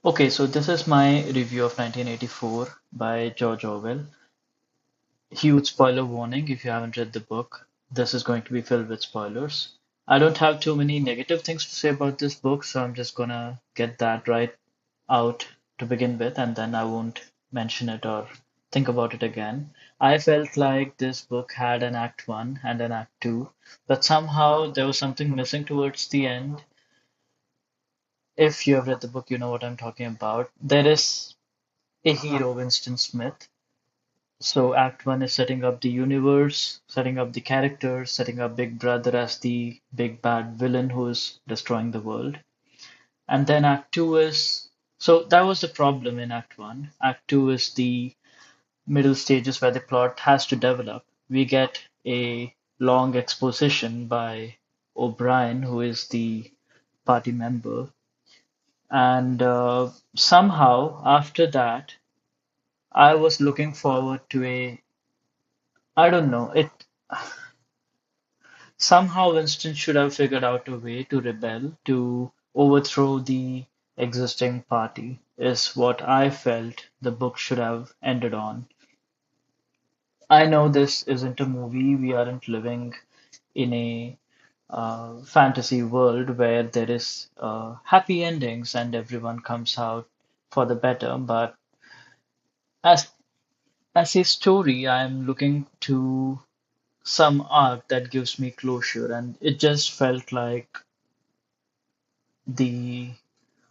Okay, so this is my review of 1984 by George Orwell. Huge spoiler warning if you haven't read the book. This is going to be filled with spoilers. I don't have too many negative things to say about this book, so I'm just gonna get that right out to begin with, and then I won't mention it or think about it again. I felt like this book had an act one and an act two, but somehow there was something missing towards the end. If you have read the book, you know what I'm talking about. There is a hero, Winston Smith. So Act One is setting up the universe, setting up the characters, setting up Big Brother as the big bad villain who is destroying the world. And then Act Two is so that was the problem in Act One. Act Two is the middle stages where the plot has to develop. We get a long exposition by O'Brien, who is the party member, and somehow after that, I was looking forward to a I don't know. It somehow Winston should have figured out a way to rebel, to overthrow the existing party, is what I felt the book should have ended on. I know this isn't a movie, we aren't living in a fantasy world where there is happy endings and everyone comes out for the better, but as as a story, I'm looking to some arc that gives me closure, and it just felt like the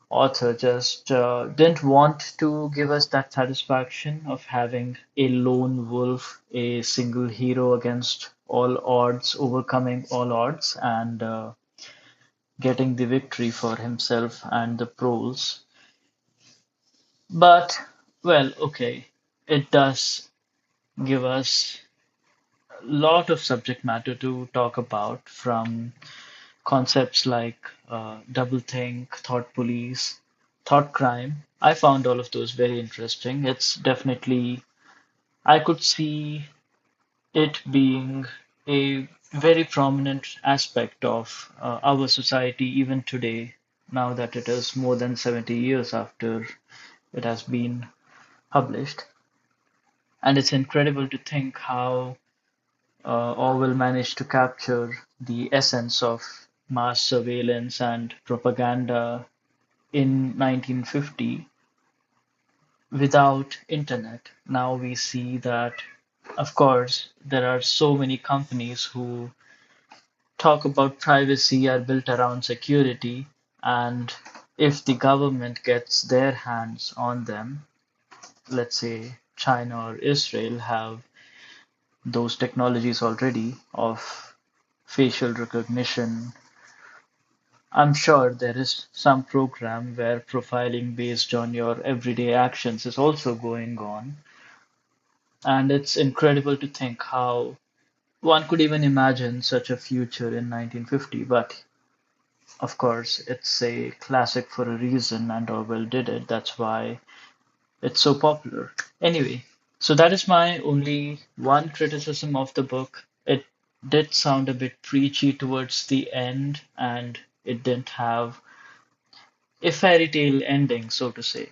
author just didn't want to give us that satisfaction of having a lone wolf, a single hero against all odds, overcoming all odds, and getting the victory for himself and the proles. But, well, okay, it does give us a lot of subject matter to talk about from concepts like doublethink, thought police, thought crime. I found all of those very interesting. It's definitely, I could see it being a very prominent aspect of our society even today, now that it is more than 70 years after it has been published. And it's incredible to think how Orwell managed to capture the essence of mass surveillance and propaganda in 1950 without internet. Now we see that, of course, there are so many companies who talk about privacy are built around security, and if the government gets their hands on them, let's say China or Israel have those technologies already of facial recognition. I'm sure there is some program where profiling based on your everyday actions is also going on. And it's incredible to think how one could even imagine such a future in 1950. But of course, it's a classic for a reason, and Orwell did it. That's why it's so popular. Anyway, so that is my only one criticism of the book. It did sound a bit preachy towards the end, and it didn't have a fairy tale ending, so to say.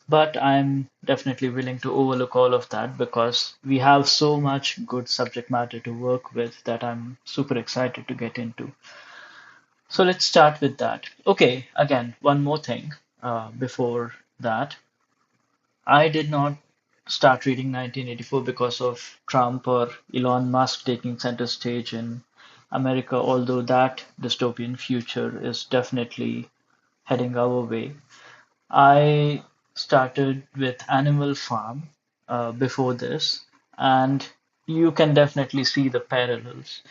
But I'm definitely willing to overlook all of that because we have so much good subject matter to work with that I'm super excited to get into. So let's start with that. Okay, again, one more thing before that. I did not start reading 1984 because of Trump or Elon Musk taking center stage in America, although that dystopian future is definitely heading our way. I started with Animal Farm before this, and you can definitely see the parallels.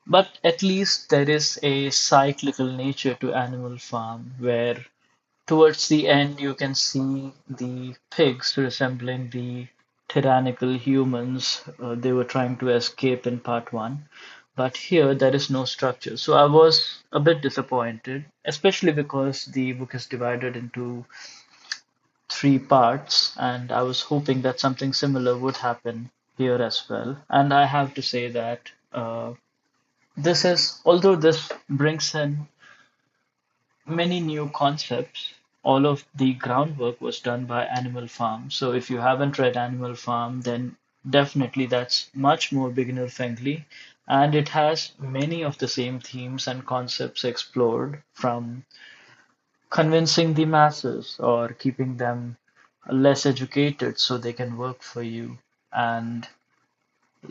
But at least there is a cyclical nature to Animal Farm where towards the end you can see the pigs resembling the tyrannical humans they were trying to escape in part one. But here there is no structure. So I was a bit disappointed, especially because the book is divided into three parts, and I was hoping that something similar would happen here as well. And I have to say that this is, although this brings in many new concepts, all of the groundwork was done by Animal Farm. So if you haven't read Animal Farm, then definitely that's much more beginner friendly. And it has many of the same themes and concepts explored, from convincing the masses or keeping them less educated so they can work for you, and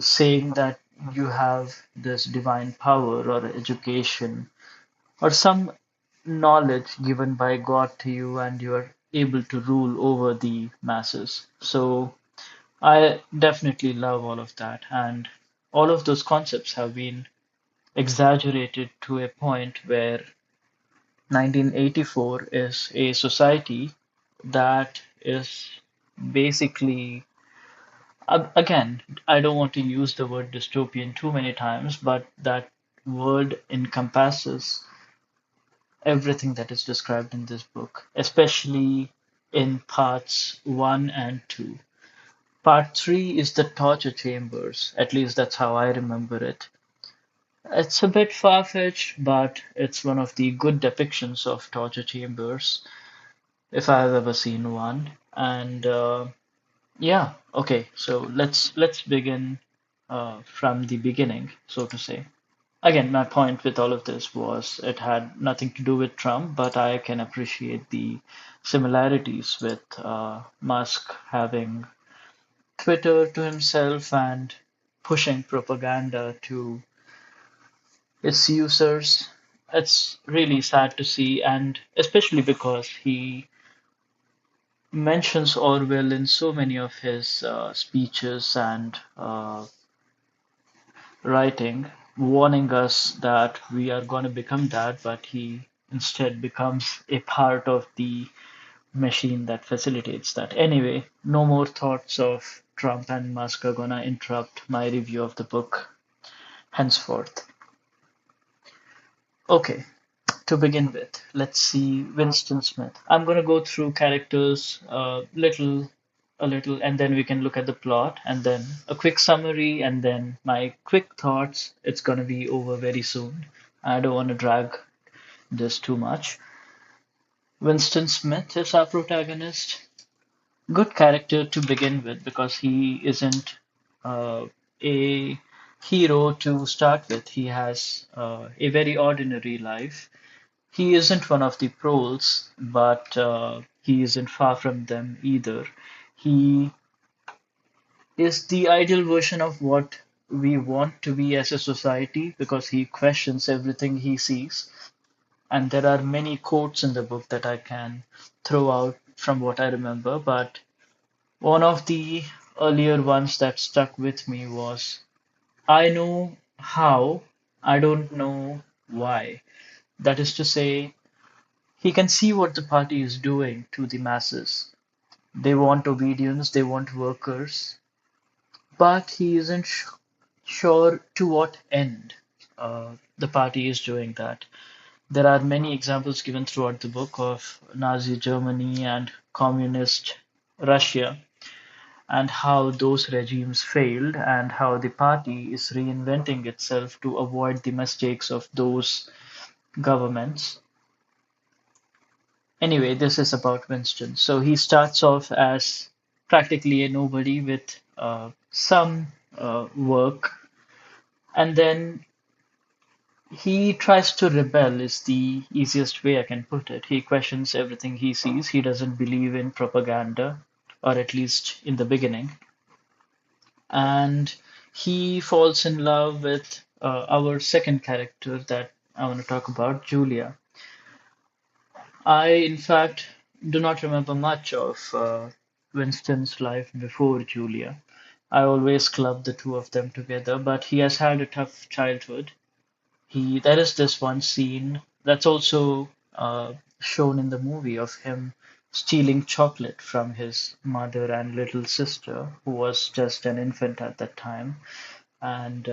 saying that you have this divine power or education or some knowledge given by God to you, and you are able to rule over the masses. So I definitely love all of that. And all of those concepts have been exaggerated to a point where 1984 is a society that is basically, again, I don't want to use the word dystopian too many times, but that word encompasses everything that is described in this book, especially in parts one and two. Part three is the torture chambers, at least that's how I remember it. It's a bit far-fetched, but it's one of the good depictions of torture chambers, if I've ever seen one. And yeah, okay, so let's begin from the beginning, so to say. Again, my point with all of this was it had nothing to do with Trump, but I can appreciate the similarities with Musk having Twitter to himself and pushing propaganda to its users. It's really sad to see, and especially because he mentions Orwell in so many of his speeches and writing, warning us that we are going to become that, but he instead becomes a part of the machine that facilitates that. Anyway, no more thoughts of Trump and Musk are going to interrupt my review of the book henceforth. Okay, to begin with, let's see Winston Smith. I'm going to go through characters a little, and then we can look at the plot, and then a quick summary, and then my quick thoughts. It's going to be over very soon. I don't want to drag this too much. Winston Smith is our protagonist. Good character to begin with because he isn't a hero to start with. He has a very ordinary life. He isn't one of the proles, but he isn't far from them either. He is the ideal version of what we want to be as a society because he questions everything he sees. And there are many quotes in the book that I can throw out from what I remember, but one of the earlier ones that stuck with me was, I know how, I don't know why. That is to say, he can see what the party is doing to the masses. They want obedience, they want workers, but he isn't sure to what end the party is doing that. There are many examples given throughout the book of Nazi Germany and communist Russia and how those regimes failed and how the party is reinventing itself to avoid the mistakes of those governments. Anyway, this is about Winston. So he starts off as practically a nobody with some work, and then he tries to rebel, is the easiest way I can put it. He questions everything he sees. He doesn't believe in propaganda, or at least in the beginning. And he falls in love with our second character that I want to talk about, Julia. I, in fact, do not remember much of Winston's life before Julia. I always club the two of them together, but he has had a tough childhood. There is this one scene that's also shown in the movie of him stealing chocolate from his mother and little sister, who was just an infant at that time, and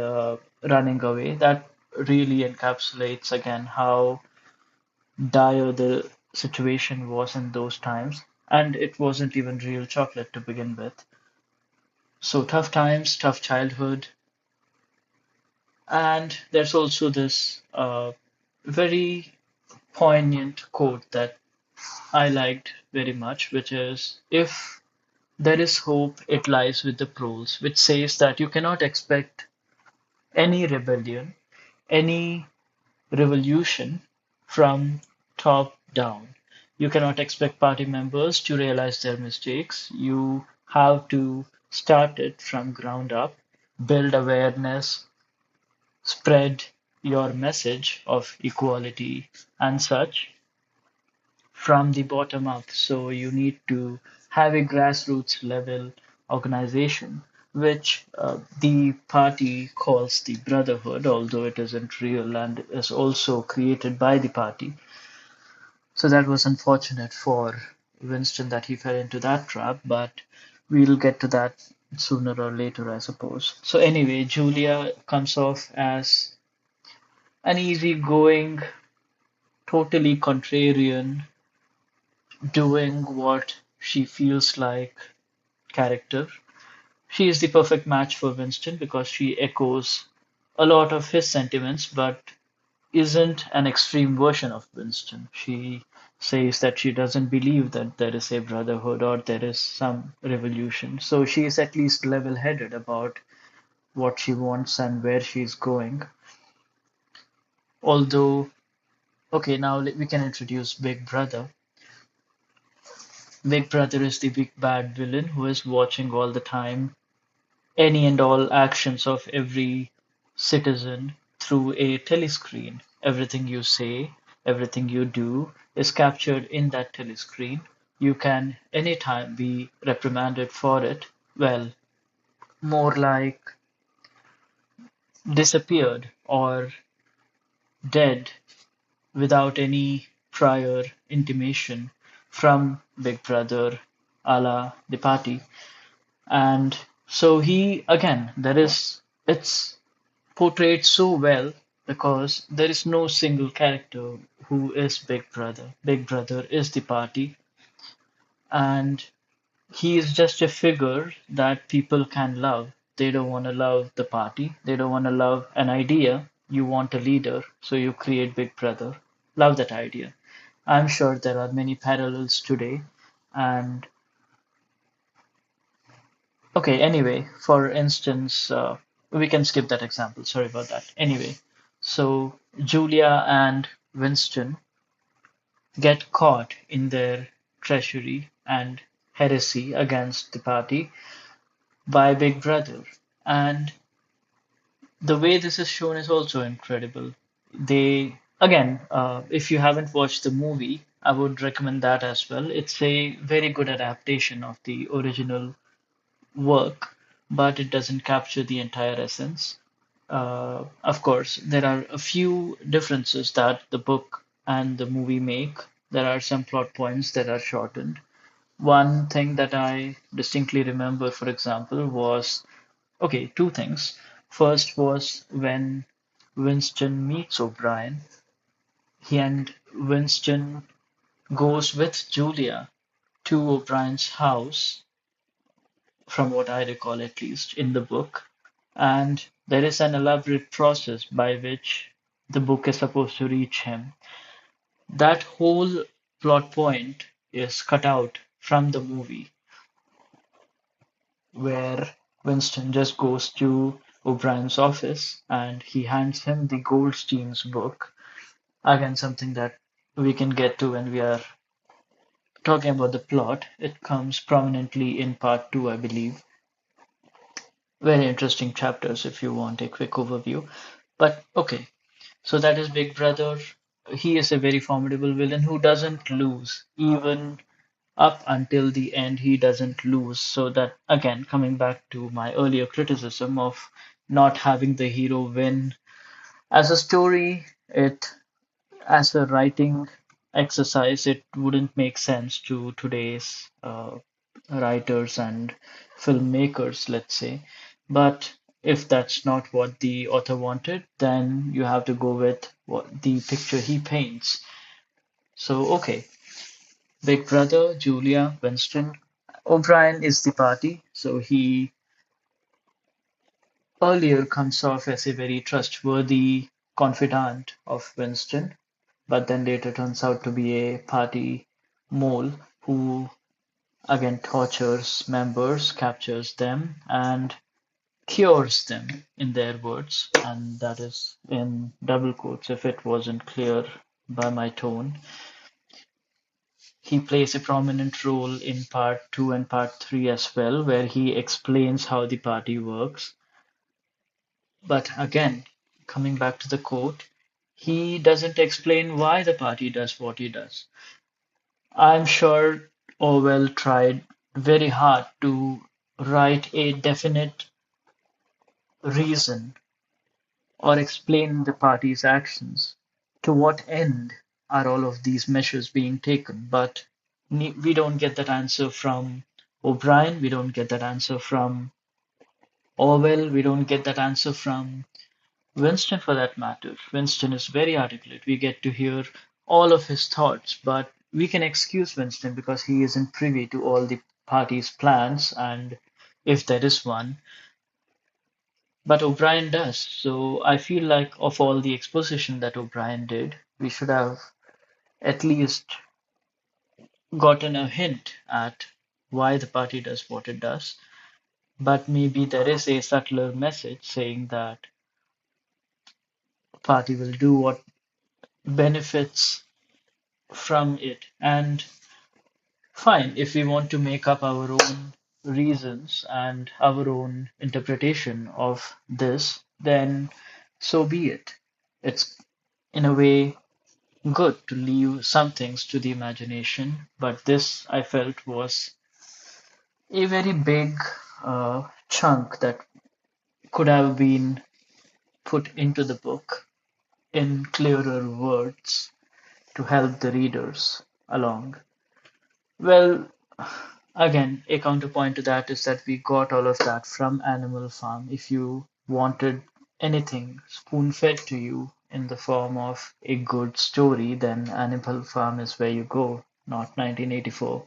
running away. That really encapsulates again how dire the situation was in those times. And it wasn't even real chocolate to begin with. So tough times, tough childhood. And there's also this very poignant quote that I liked very much, which is if there is hope, it lies with the proles, which says that you cannot expect any rebellion, any revolution from top down. You cannot expect party members to realize their mistakes. You have to start it from ground up, build awareness, spread your message of equality and such from the bottom up. So you need to have a grassroots level organization, which the party calls the Brotherhood, although it isn't real and is also created by the party. So that was unfortunate for Winston that he fell into that trap, but we'll get to that sooner or later, I suppose. So anyway, Julia comes off as an easygoing, totally contrarian, doing what she feels like character. She is the perfect match for Winston because she echoes a lot of his sentiments, but isn't an extreme version of Winston. She says that she doesn't believe that there is a brotherhood or there is some revolution. So she is at least level headed about what she wants and where she's going. Although, okay, now we can introduce Big Brother. Big Brother is the big bad villain who is watching all the time, any and all actions of every citizen through a telescreen. Everything you say, everything you do is captured in that telescreen. You can anytime be reprimanded for it. Well, more like disappeared or dead without any prior intimation from Big Brother a la the party. And so he, again, it's portrayed so well because there is no single character who is Big Brother. Big Brother is the party, and he is just a figure that people can love. They don't want to love the party, they don't want to love an idea. You want a leader, so you create Big Brother. Love that idea. I'm sure there are many parallels today. And okay, anyway, for instance, we can skip that example. Sorry about that. Anyway, so Julia and Winston get caught in their treachery and heresy against the party by Big Brother. And the way this is shown is also incredible. They, again, if you haven't watched the movie, I would recommend that as well. It's a very good adaptation of the original work, but it doesn't capture the entire essence. Of course, there are a few differences that the book and the movie make. There are some plot points that are shortened. One thing that I distinctly remember, for example, was okay, two things. First was when Winston meets O'Brien, he and Winston goes with Julia to O'Brien's house, from what I recall at least in the book. And there is an elaborate process by which the book is supposed to reach him. That whole plot point is cut out from the movie, where Winston just goes to O'Brien's office and he hands him the Goldstein's book. Again, something that we can get to when we are talking about the plot. It comes prominently in part two, I believe. Very interesting chapters if you want a quick overview. But okay, so that is Big Brother. He is a very formidable villain who doesn't lose. Even up until the end, he doesn't lose. So that, again, coming back to my earlier criticism of not having the hero win. As a story, it as a writing exercise, it wouldn't make sense to today's writers and filmmakers, let's say. But if that's not what the author wanted, then you have to go with what the picture he paints. So, okay, Big Brother, Julia, Winston. O'Brien is the party, so he earlier comes off as a very trustworthy confidant of Winston, but then later turns out to be a party mole who again tortures members, captures them, and cures them, in their words. And that is in double quotes if it wasn't clear by my tone. He plays a prominent role in part two and part three as well, where he explains how the party works. But again, coming back to the quote, he doesn't explain why the party does what he does. I'm sure Orwell tried very hard to write a definite reason or explain the party's actions. To what end are all of these measures being taken? But we don't get that answer from O'Brien, we don't get that answer from Orwell, we don't get that answer from Winston for that matter. Winston is very articulate. We get to hear all of his thoughts, but we can excuse Winston because he isn't privy to all the party's plans, and if there is one, but O'Brien does. So I feel like of all the exposition that O'Brien did, we should have at least gotten a hint at why the party does what it does. But maybe there is a subtler message saying that the party will do what benefits from it. And fine, if we want to make up our own reasons and our own interpretation of this, then so be it. It's in a way good to leave some things to the imagination, but this I felt was a very big chunk that could have been put into the book in clearer words to help the readers along. Well, again, a counterpoint to that is that we got all of that from Animal Farm. If you wanted anything spoon fed to you in the form of a good story, then Animal Farm is where you go, not 1984.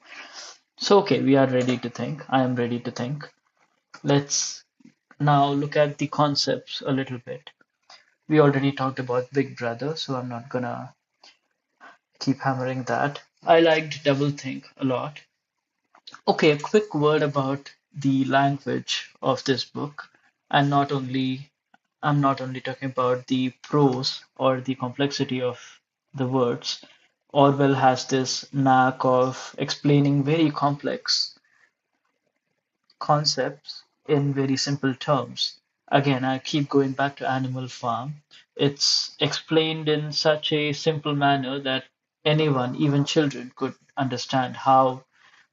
So, okay, we are ready to think. I am ready to think. Let's now look at the concepts a little bit. We already talked about Big Brother, so I'm not gonna keep hammering that. I liked Doublethink a lot. Okay, a quick word about the language of this book, and not only I'm not only talking about the prose or the complexity of the words. Orwell has this knack of explaining very complex concepts in very simple terms. Again, I keep going back to Animal Farm. It's explained in such a simple manner that anyone, even children, could understand how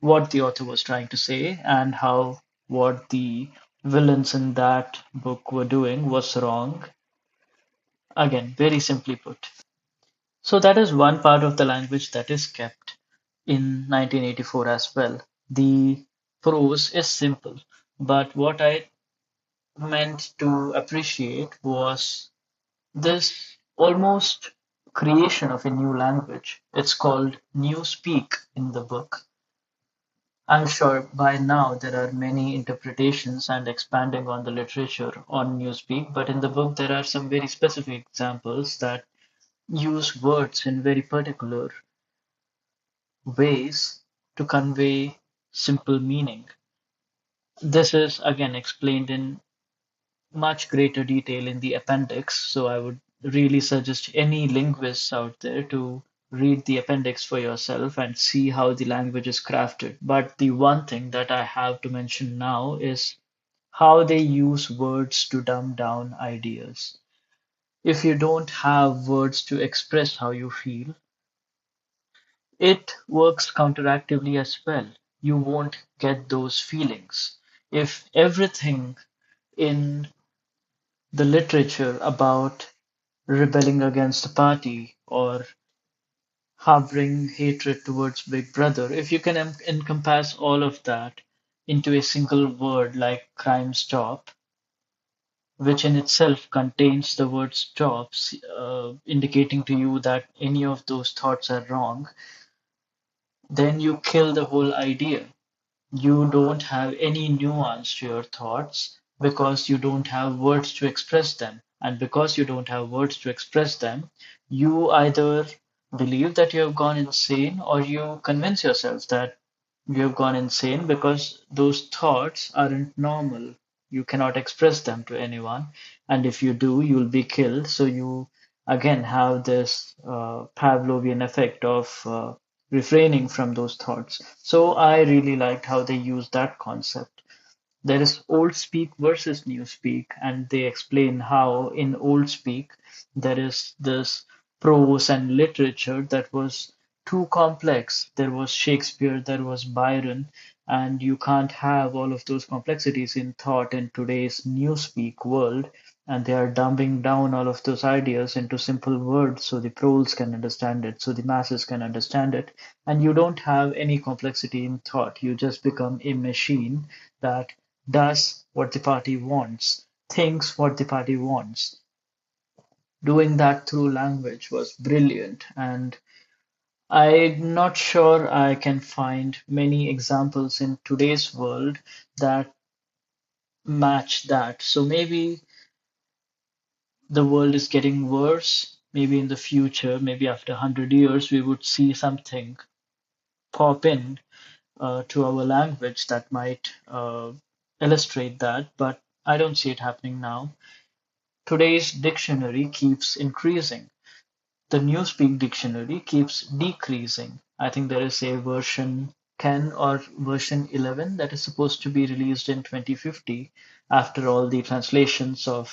what the author was trying to say and how what the villains in that book were doing was wrong. Again, very simply put. So that is one part of the language that is kept in 1984 as well. The prose is simple, but what I meant to appreciate was this almost creation of a new language. It's called Newspeak in the book. I'm sure by now there are many interpretations and expanding on the literature on Newspeak, but in the book there are some very specific examples that use words in very particular ways to convey simple meaning. This is again explained in much greater detail in the appendix, so I would really suggest any linguists out there to read the appendix for yourself and see how the language is crafted. But the one thing that I have to mention now is how they use words to dumb down ideas. If you don't have words to express how you feel, it works counteractively as well. You won't get those feelings. If everything in the literature about rebelling against the party or harboring hatred towards Big Brother, if you can encompass all of that into a single word like crime stop, which in itself contains the word stops, indicating to you that any of those thoughts are wrong, then you kill the whole idea. You don't have any nuance to your thoughts because you don't have words to express them. And because you don't have words to express them, you either believe that you have gone insane, or you convince yourself that you have gone insane because those thoughts aren't normal. You cannot express them to anyone, and if you do, you'll be killed. So you again have this Pavlovian effect of refraining from those thoughts. So I really liked how they used that concept. There is old speak versus new speak, and they explain how in old speak there is this prose and literature that was too complex. There was Shakespeare, there was Byron, and you can't have all of those complexities in thought in today's new speak world. And they are dumbing down all of those ideas into simple words so the proles can understand it, so the masses can understand it. And you don't have any complexity in thought. You just become a machine that does what the party wants, thinks what the party wants. Doing that through language was brilliant, and I'm not sure I can find many examples in today's world that match that. So maybe the world is getting worse. Maybe in the future, maybe after 100 years, we would see something pop in to our language that might illustrate that, but I don't see it happening now. Today's dictionary keeps increasing. The Newspeak dictionary keeps decreasing. I think there is a version 10 or version 11 that is supposed to be released in 2050 after all the translations of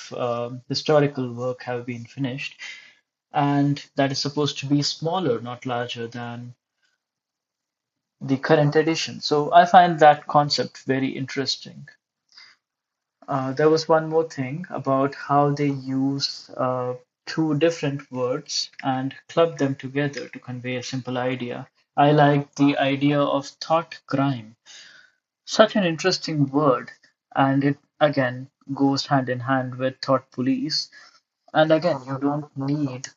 historical work have been finished. And that is supposed to be smaller, not larger than the current edition. So I find that concept very interesting. There was one more thing about how they use two different words and club them together to convey a simple idea. I like the idea of thought crime. Such an interesting word, and it again goes hand in hand with thought police. And again, you don't need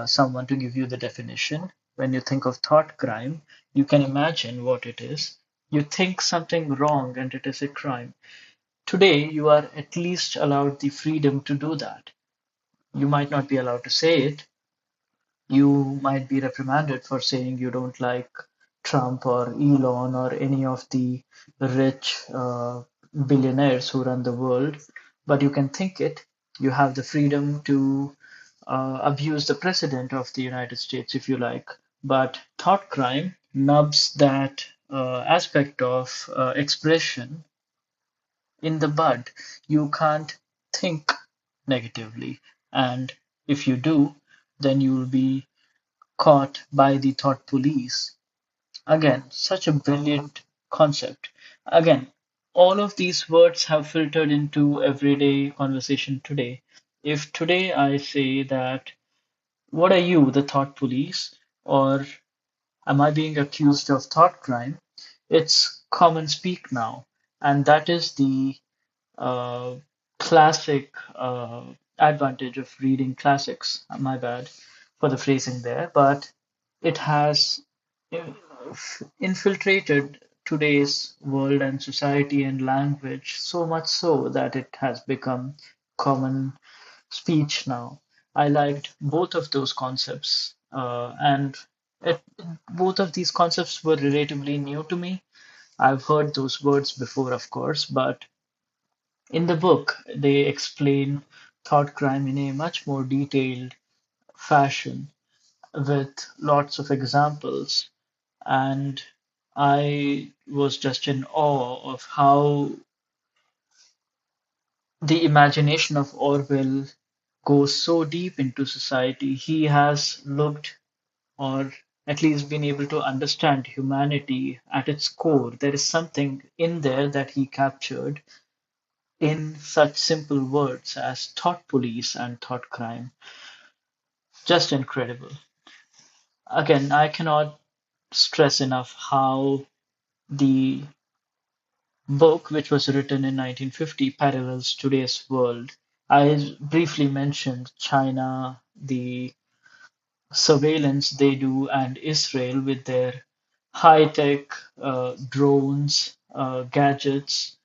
someone to give you the definition. When you think of thought crime, you can imagine what it is. You think something wrong and it is a crime. Today, you are at least allowed the freedom to do that. You might not be allowed to say it. You might be reprimanded for saying you don't like Trump or Elon or any of the rich billionaires who run the world, but you can think it. You have the freedom to abuse the president of the United States if you like. But thought crime nubs that aspect of expression in the bud. You can't think negatively. And if you do, then you'll be caught by the thought police. Again, such a brilliant concept. Again, all of these words have filtered into everyday conversation today. If today I say that, what are you, the thought police? Or am I being accused of thought crime? It's common speak now. And that is the uh, classic advantage of reading classics. My bad for the phrasing there, but it has infiltrated today's world and society and language so much so that it has become common speech now. I liked both of those concepts, and it, both of these concepts were relatively new to me. I've heard those words before, of course, but in the book, they explain thought crime in a much more detailed fashion with lots of examples. And I was just in awe of how the imagination of Orwell goes so deep into society. He has looked, or at least been able to understand humanity at its core. There is something in there that he captured in such simple words as thought police and thought crime. Just incredible. Again, I cannot stress enough how the book, which was written in 1950, parallels today's world. I briefly mentioned China, the surveillance they do, and Israel with their high tech drones, gadgets.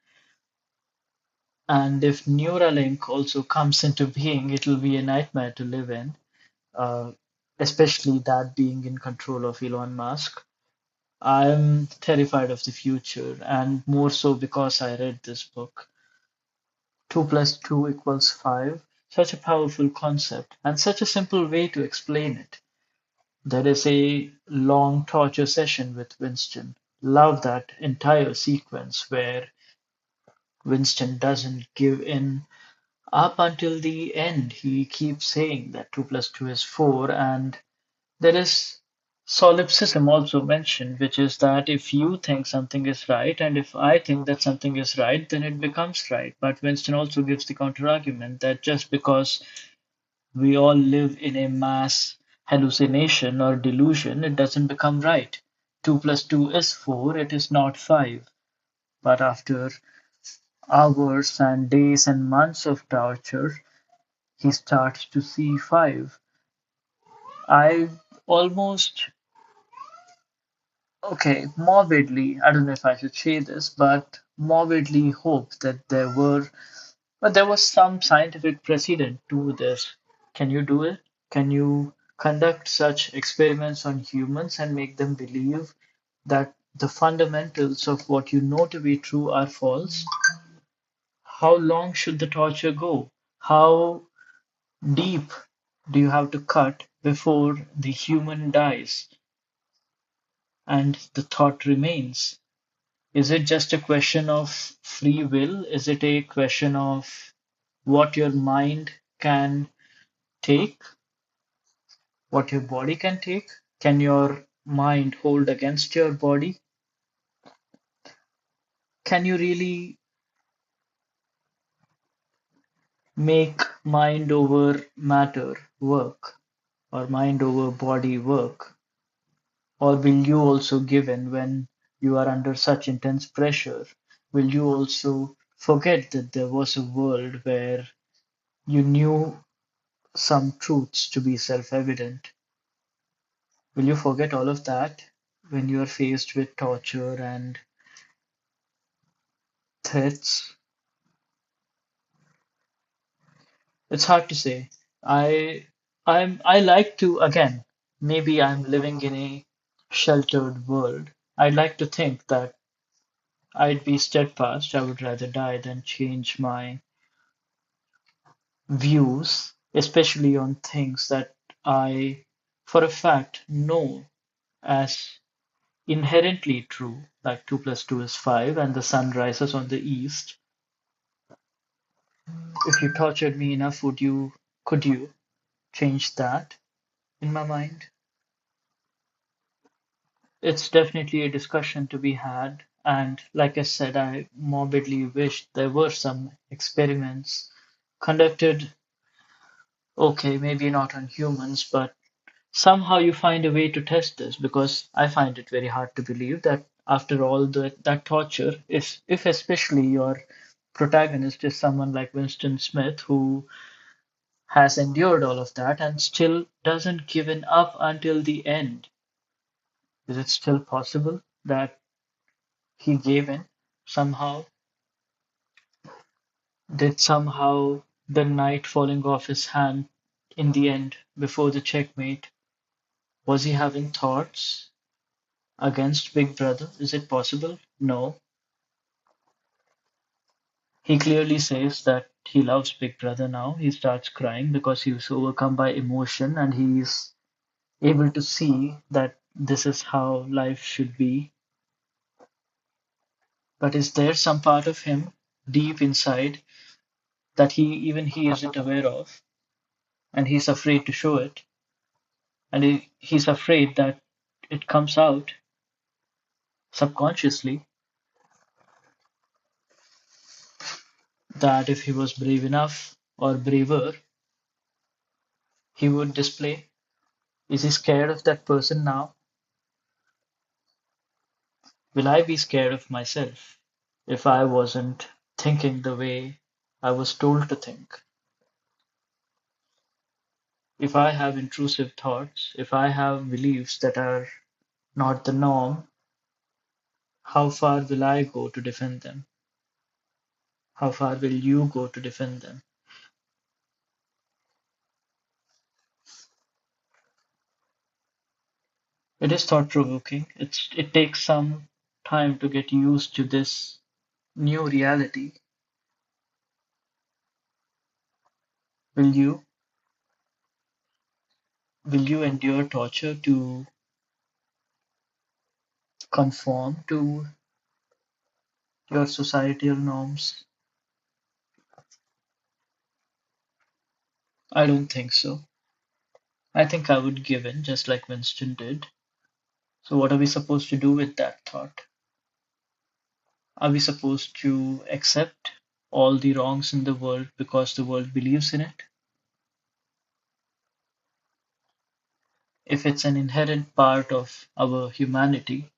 And if Neuralink also comes into being, it'll be a nightmare to live in. Uh, especially that being in control of Elon Musk. I'm terrified of the future, and more so because I read this book. 2 plus 2 equals 5. Such a powerful concept, and such a simple way to explain it. There is a long torture session with Winston. Love that entire sequence where Winston doesn't give in up until the end. He keeps saying that 2 plus 2 is 4, and there is solipsism also mentioned, which is that if you think something is right, and if I think that something is right, then it becomes right. But Winston also gives the counter argument that just because we all live in a mass hallucination or delusion, it doesn't become right. 2 plus 2 is 4, it is not 5. But after hours and days and months of torture, he starts to see 5. I almost, okay, morbidly, I don't know if I should say this, but morbidly hope that there was some scientific precedent to this. Can you do it? Can you conduct such experiments on humans and make them believe that the fundamentals of what you know to be true are false? How long should the torture go? How deep do you have to cut before the human dies and the thought remains? Is it just a question of free will? Is it a question of what your mind can take, what your body can take? Can your mind hold against your body? Can you really make mind over matter work or mind over body work? Or will you also give in when you are under such intense pressure? Will you also forget that there was a world where you knew some truths to be self evident? Will you forget all of that when you are faced with torture and threats? It's hard to say. I like to, again, maybe I'm living in a sheltered world. I'd like to think that I'd be steadfast. I would rather die than change my views, especially on things that I, for a fact, know as inherently true, like 2 plus 2 is 5 and the sun rises on the east. If you tortured me enough, could you change that in my mind? It's definitely a discussion to be had, and like I said, I morbidly wish there were some experiments conducted, okay, maybe not on humans, but somehow you find a way to test this because I find it very hard to believe that after all that torture, if especially your protagonist is someone like Winston Smith who has endured all of that and still doesn't give in up until the end, is it still possible that he gave in somehow? Did somehow the knight falling off his hand in the end before the checkmate, was he having thoughts against Big Brother? Is it possible? No. He clearly says that he loves Big Brother now. He starts crying because he was overcome by emotion and he's able to see that this is how life should be. But is there some part of him deep inside that he isn't aware of and he's afraid to show it? And he's afraid that it comes out subconsciously that if he was brave enough or braver, he would display. Is he scared of that person now? Will I be scared of myself if I wasn't thinking the way I was told to think? If I have intrusive thoughts, if I have beliefs that are not the norm, how far will I go to defend them? How far will you go to defend them? It is thought-provoking. It takes some time to get used to this new reality. Will you will you endure torture to conform to your societal norms? I don't think so. I think I would give in, just like Winston did. So what are we supposed to do with that thought? Are we supposed to accept all the wrongs in the world because the world believes in it? If it's an inherent part of our humanity,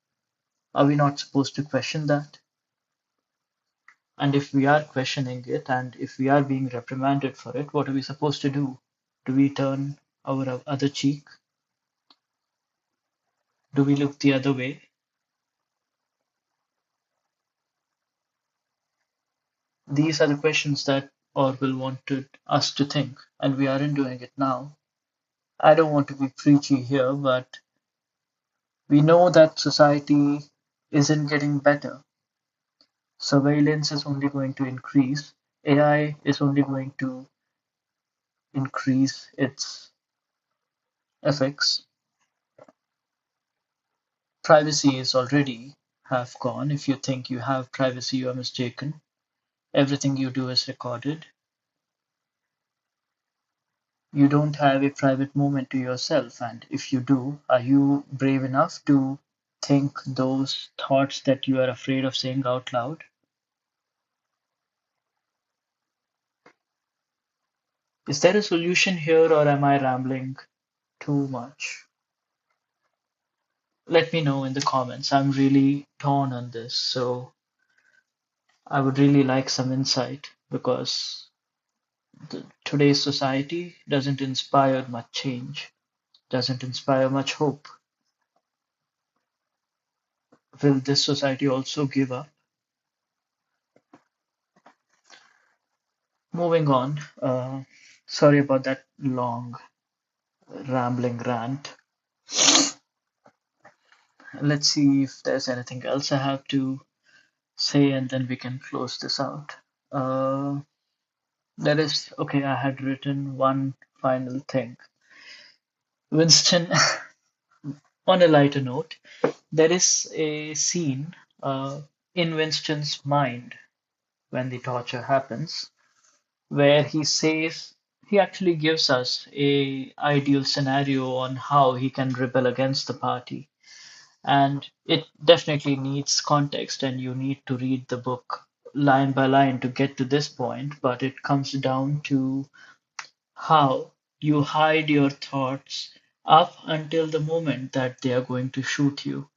are we not supposed to question that? And if we are questioning it and if we are being reprimanded for it, what are we supposed to do? Do we turn our other cheek? Do we look the other way? These are the questions that Orwell wanted us to think, and we aren't doing it now. I don't want to be preachy here, but we know that society isn't getting better. Surveillance is only going to increase. AI is only going to increase its effects. Privacy is already half gone. If you think you have privacy, you are mistaken. Everything you do is recorded. You don't have a private moment to yourself, and if you do, are you brave enough to think those thoughts that you are afraid of saying out loud? Is there a solution here, or am I rambling too much? Let me know in the comments. I'm really torn on this, so I would really like some insight because today's society doesn't inspire much change, doesn't inspire much hope. Will this society also give up? Moving on. Sorry about that long rambling rant. Let's see if there's anything else I have to say, and then we can close this out. Uh, there is, okay, I had written one final thing. Winston, on a lighter note, there is a scene in Winston's mind when the torture happens where he says he actually gives us a ideal scenario on how he can rebel against the party, and it definitely needs context and you need to read the book line by line to get to this point, but it comes down to how you hide your thoughts up until the moment that they are going to shoot you.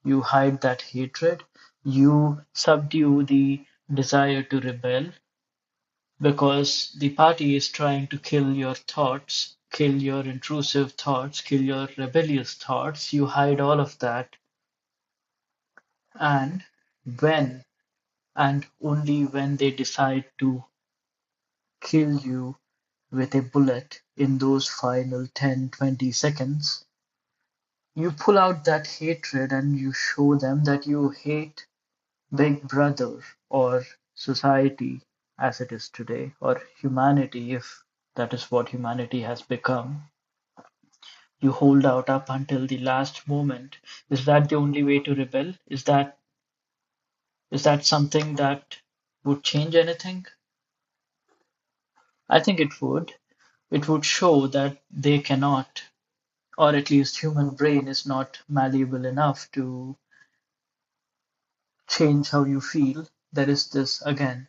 You hide that hatred, you subdue the desire to rebel because the party is trying to kill your thoughts, kill your intrusive thoughts, kill your rebellious thoughts. You hide all of that. And when and only when they decide to kill you with a bullet in those final 10, 20 seconds, you pull out that hatred and you show them that you hate Big Brother or society as it is today, or humanity, if that is what humanity has become. You hold out up until the last moment. Is that the only way to rebel? Is that something that would change anything? I think it would. It would show that they cannot, or at least human brain is not malleable enough to change how you feel. There is this again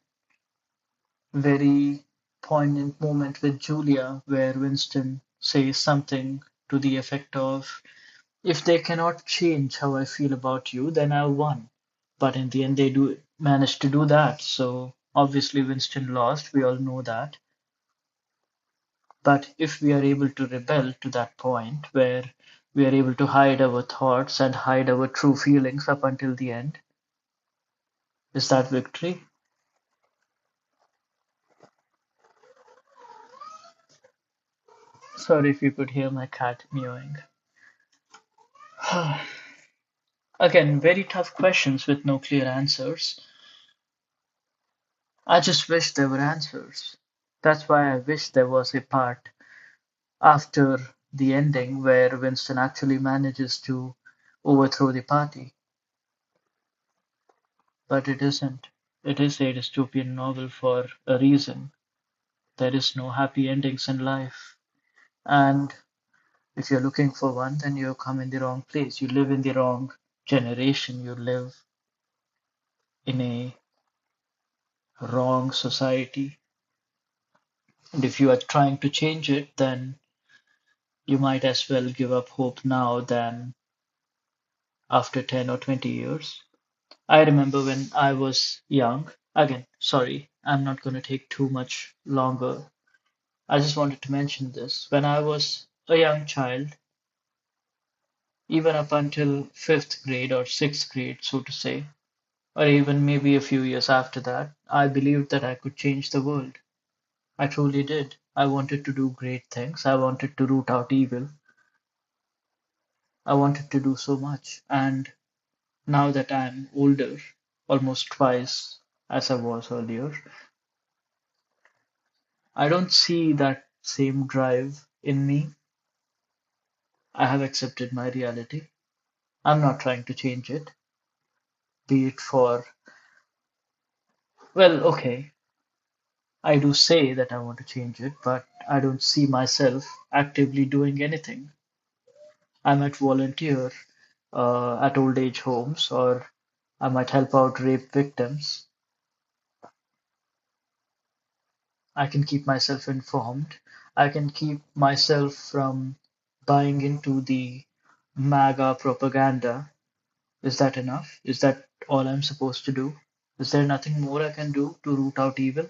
very poignant moment with Julia where Winston says something to the effect of, if they cannot change how I feel about you, then I've won. But in the end, they do manage to do that. So obviously, Winston lost. We all know that. But if we are able to rebel to that point where we are able to hide our thoughts and hide our true feelings up until the end, is that victory? Sorry if you could hear my cat mewing. Again, very tough questions with no clear answers. I just wish there were answers. That's why I wish there was a part after the ending where Winston actually manages to overthrow the party. But it isn't. It is a dystopian novel for a reason. There is no happy endings in life. And if you're looking for one, then you come in the wrong place. You live in the wrong generation. You live in a wrong society. And if you are trying to change it, then you might as well give up hope now than after 10 or 20 years. I remember when I was young, again, sorry, I'm not going to take too much longer. I just wanted to mention this. When I was a young child, even up until fifth grade or sixth grade, so to say, or even maybe a few years after that, I believed that I could change the world. I truly did. I wanted to do great things. I wanted to root out evil. I wanted to do so much. And now that I'm older, almost twice as I was earlier, I don't see that same drive in me. I have accepted my reality. I'm not trying to change it, be it for, well, okay, I do say that I want to change it, but I don't see myself actively doing anything. I might volunteer at old age homes, or I might help out rape victims. I can keep myself informed. I can keep myself from buying into the MAGA propaganda. Is that enough? Is that all I'm supposed to do? Is there nothing more I can do to root out evil?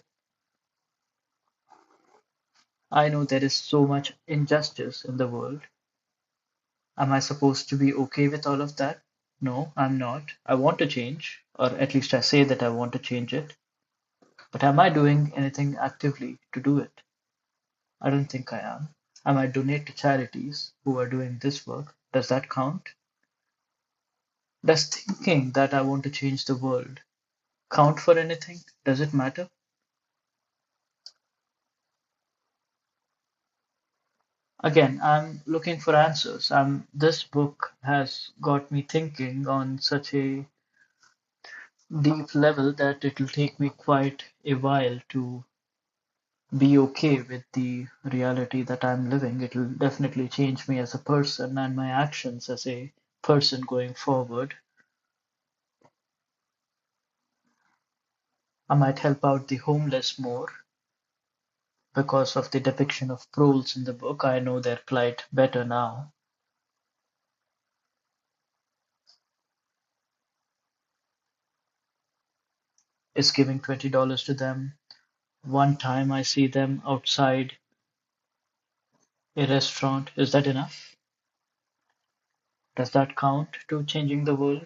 I know there is so much injustice in the world. Am I supposed to be okay with all of that? No, I'm not. I want to change, or at least I say that I want to change it. But am I doing anything actively to do it? I don't think I am. I might donate to charities who are doing this work. Does that count? Does thinking that I want to change the world count for anything? Does it matter? Again, I'm looking for answers. This book has got me thinking on such a deep level that it'll take me quite a while to be okay with the reality that I'm living. It'll definitely change me as a person and my actions as a person going forward. I might help out the homeless more because of the depiction of proles in the book. I know their plight better now. Is giving $20 to them. One time I see them outside a restaurant. Is that enough? Does that count to changing the world?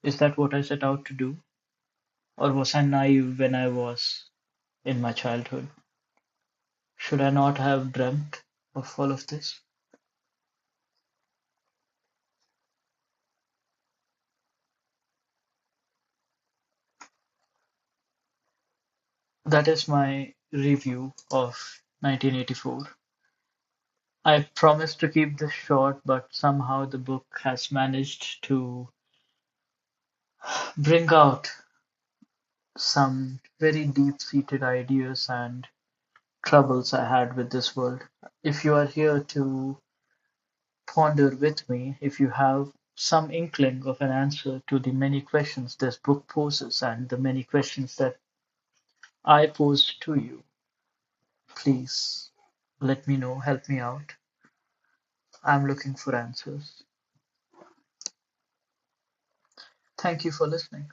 Is that what I set out to do? Or was I naive when I was in my childhood? Should I not have dreamt of all of this? That is my review of 1984. I promised to keep this short, but somehow the book has managed to bring out some very deep-seated ideas and troubles I had with this world. If you are here to ponder with me, if you have some inkling of an answer to the many questions this book poses and the many questions that I posed to you, please let me know, help me out. I'm looking for answers. Thank you for listening.